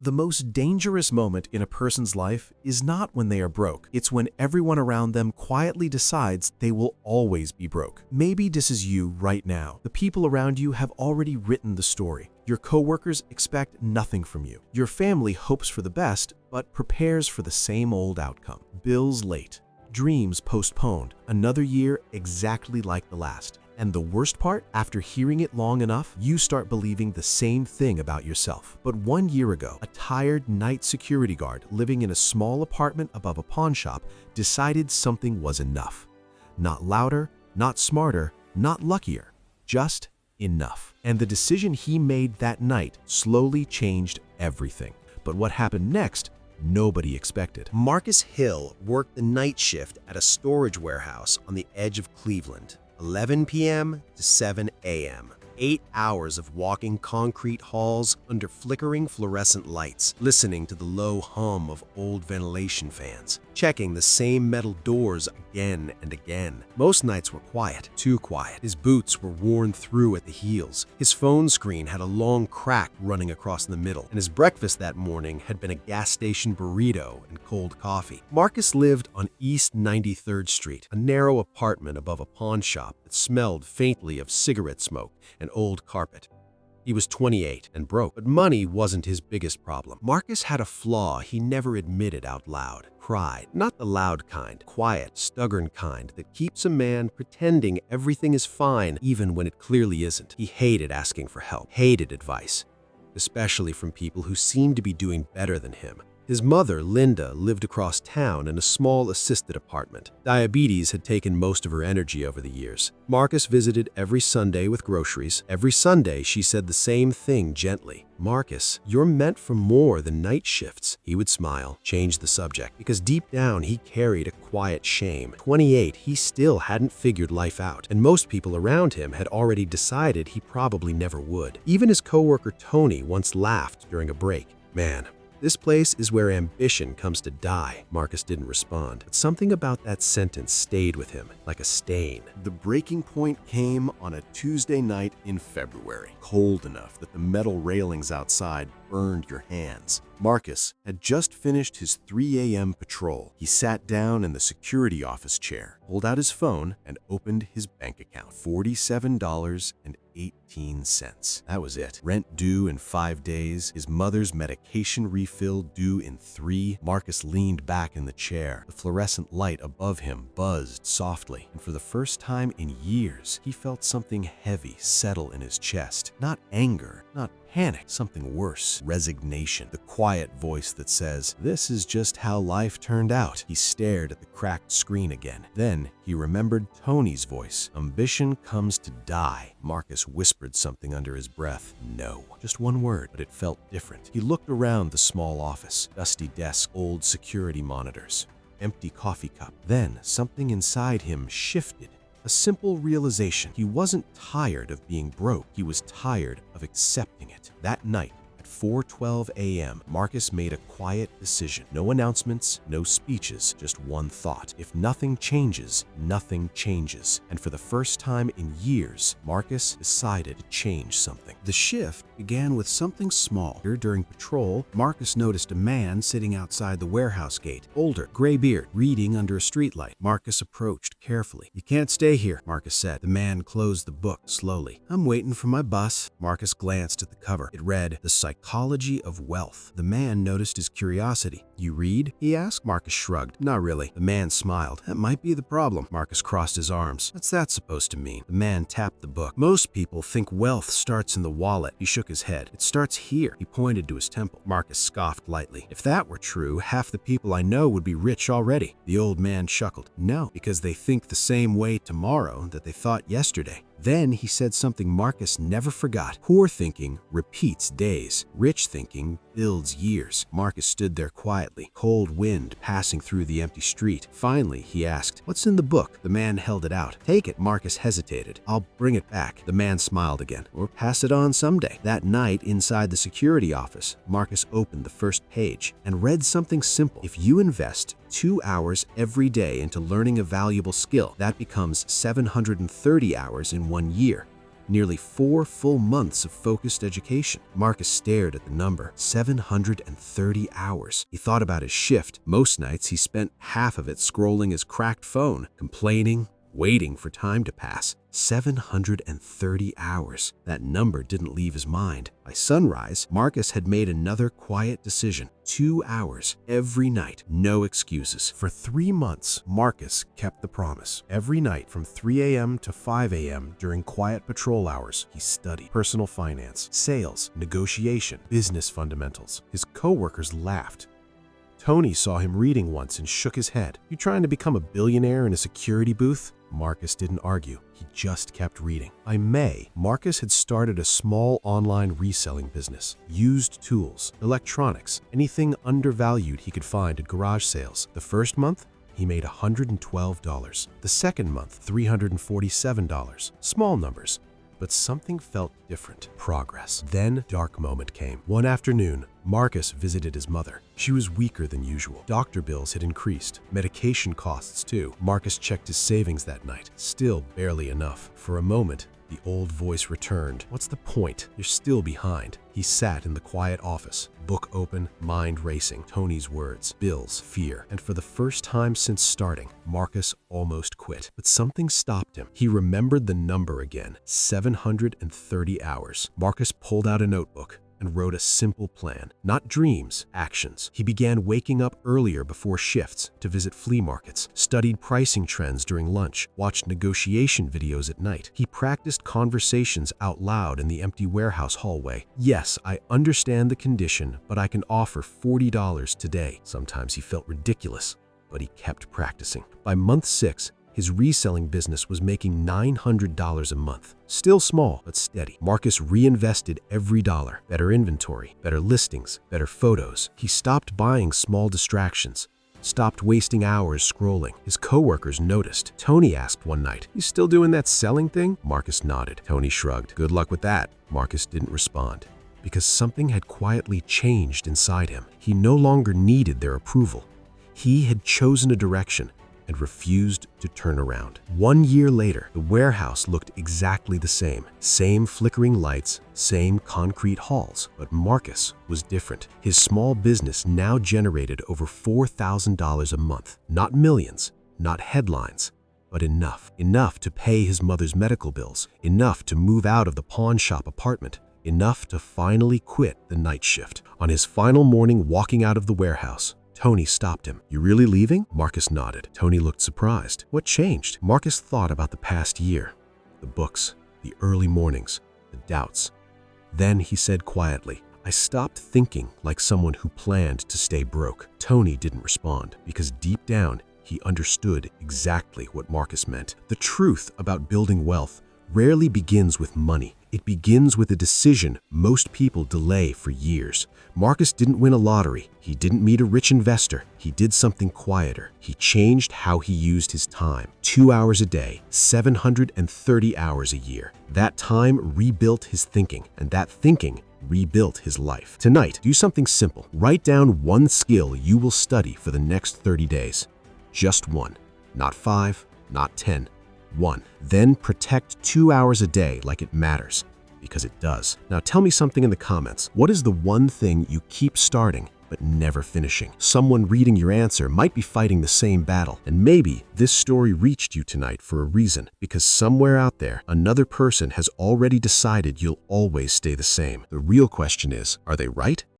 The most dangerous moment in a person's life is not when they are broke. It's when everyone around them quietly decides they will always be broke. Maybe this is you right now. The people around you have already written the story. Your coworkers expect nothing from you. Your family hopes for the best, but prepares for the same old outcome. Bills late. Dreams postponed. Another year exactly like the last. And the worst part, after hearing it long enough, you start believing the same thing about yourself. But 1 year ago, a tired night security guard living in a small apartment above a pawn shop decided something was enough. Not louder, not smarter, not luckier, just enough. And the decision he made that night slowly changed everything. But what happened next, nobody expected. Marcus Hill worked the night shift at a storage warehouse on the edge of Cleveland. 11 p.m. to 7 a.m. 8 hours of walking concrete halls under flickering fluorescent lights, listening to the low hum of old ventilation fans, checking the same metal doors again and again. Most nights were quiet, too quiet. His boots were worn through at the heels. His phone screen had a long crack running across the middle, and his breakfast that morning had been a gas station burrito and cold coffee. Marcus lived on East 93rd Street, a narrow apartment above a pawn shop that smelled faintly of cigarette smoke and old carpet. He was 28 and broke, but money wasn't his biggest problem. Marcus had a flaw he never admitted out loud: pride. Not the loud kind, quiet, stubborn kind that keeps a man pretending everything is fine even when it clearly isn't. He hated asking for help, hated advice, especially from people who seemed to be doing better than him. His mother, Linda, lived across town in a small assisted apartment. Diabetes had taken most of her energy over the years. Marcus visited every Sunday with groceries. Every Sunday, she said the same thing gently: "Marcus, you're meant for more than night shifts." He would smile, change the subject, because deep down he carried a quiet shame. 28, he still hadn't figured life out, and most people around him had already decided he probably never would. Even his coworker Tony once laughed during a break. "Man, this place is where ambition comes to die." Marcus didn't respond, but something about that sentence stayed with him, like a stain. The breaking point came on a Tuesday night in February, cold enough that the metal railings outside burned your hands. Marcus had just finished his 3 a.m. patrol. He sat down in the security office chair, pulled out his phone, and opened his bank account. $47.18. That was it. Rent due in 5 days, his mother's medication refill due in 3. Marcus leaned back in the chair. The fluorescent light above him buzzed softly, and for the first time in years, he felt something heavy settle in his chest. Not anger, not panic, something worse: resignation. The quiet voice that says, "This is just how life turned out." He stared at the cracked screen again. Then he remembered Tony's voice. "Ambition comes to die." Marcus whispered something under his breath. No. Just one word, but it felt different. He looked around the small office. Dusty desk, old security monitors, empty coffee cup. Then something inside him shifted. A simple realization: he wasn't tired of being broke, he was tired of accepting it. That night, at 4:12 a.m., Marcus made a quiet decision. No announcements, no speeches, just one thought: if nothing changes, nothing changes. And for the first time in years, Marcus decided to change something. The shift began with something small. During patrol, Marcus noticed a man sitting outside the warehouse gate. Older, gray beard, reading under a streetlight. Marcus approached carefully. "You can't stay here," Marcus said. The man closed the book slowly. "I'm waiting for my bus." Marcus glanced at the cover. It read, "The Psychology of Wealth." The man noticed his curiosity. "You read?" he asked. Marcus shrugged. "Not really." The man smiled. "That might be the problem." Marcus crossed his arms. "What's that supposed to mean?" The man tapped the book. "Most people think wealth starts in the wallet." He shook his head. "It starts here." He pointed to his temple. Marcus scoffed lightly. "If that were true, half the people I know would be rich already." The old man chuckled. "No, because they think the same way tomorrow that they thought yesterday." Then he said something Marcus never forgot. Poor thinking repeats days. Rich thinking builds years. Marcus stood there quietly, cold wind passing through the empty street. Finally, he asked, "What's in the book?" The man held it out. "Take it." Marcus hesitated. "I'll bring it back." The man smiled again. "Or pass it on someday." That night, inside the security office, Marcus opened the first page and read something simple. If you invest 2 hours every day into learning a valuable skill, that becomes 730 hours in 1 year. Nearly 4 full months of focused education. Marcus stared at the number, 730 hours. He thought about his shift. Most nights he spent half of it scrolling his cracked phone, complaining, waiting for time to pass. 730 hours. That number didn't leave his mind. By sunrise, Marcus had made another quiet decision. 2 hours every night. No excuses. For 3 months, Marcus kept the promise. Every night from 3 a.m. to 5 a.m. during quiet patrol hours, he studied personal finance, sales, negotiation, business fundamentals. His coworkers laughed. Tony saw him reading once and shook his head. "You trying to become a billionaire in a security booth?" Marcus didn't argue. He just kept reading. By May, Marcus had started a small online reselling business. Used tools, electronics, anything undervalued he could find at garage sales. The first month, he made $112. The second month, $347. Small numbers. But something felt different. Progress. Then, dark moment came. One afternoon, Marcus visited his mother. She was weaker than usual. Doctor bills had increased. Medication costs, too. Marcus checked his savings that night. Still barely enough. For a moment, the old voice returned. "What's the point? You're still behind." He sat in the quiet office, book open, mind racing. Tony's words, bills, fear. And for the first time since starting, Marcus almost quit. But something stopped him. He remembered the number again, 730 hours. Marcus pulled out a notebook and wrote a simple plan. Not dreams, actions. He began waking up earlier before shifts to visit flea markets, studied pricing trends during lunch, watched negotiation videos at night. He practiced conversations out loud in the empty warehouse hallway. "Yes, I understand the condition, but I can offer $40 today." Sometimes he felt ridiculous, but he kept practicing. By month 6, his reselling business was making $900 a month. Still small, but steady. Marcus reinvested every dollar. Better inventory, better listings, better photos. He stopped buying small distractions, stopped wasting hours scrolling. His coworkers noticed. Tony asked one night, "You still doing that selling thing?" Marcus nodded. Tony shrugged. "Good luck with that." Marcus didn't respond, because something had quietly changed inside him. He no longer needed their approval. He had chosen a direction and refused to turn around. 1 year later, the warehouse looked exactly the same. Same flickering lights, same concrete halls. But Marcus was different. His small business now generated over $4,000 a month. Not millions, not headlines, but enough. Enough to pay his mother's medical bills. Enough to move out of the pawn shop apartment. Enough to finally quit the night shift. On his final morning walking out of the warehouse, Tony stopped him. "You really leaving?" Marcus nodded. Tony looked surprised. "What changed?" Marcus thought about the past year. The books, the early mornings, the doubts. Then he said quietly, "I stopped thinking like someone who planned to stay broke." Tony didn't respond, because deep down, he understood exactly what Marcus meant. The truth about building wealth rarely begins with money. It begins with a decision most people delay for years. Marcus didn't win a lottery. He didn't meet a rich investor. He did something quieter. He changed how he used his time. 2 hours a day, 730 hours a year. That time rebuilt his thinking, and that thinking rebuilt his life. Tonight, do something simple. Write down one skill you will study for the next 30 days. Just one. Not 5, not 10. 1. Then protect 2 hours a day like it matters, because it does. Now tell me something in the comments. What is the one thing you keep starting but never finishing? Someone reading your answer might be fighting the same battle. And maybe this story reached you tonight for a reason, because somewhere out there, another person has already decided you'll always stay the same. The real question is, are they right?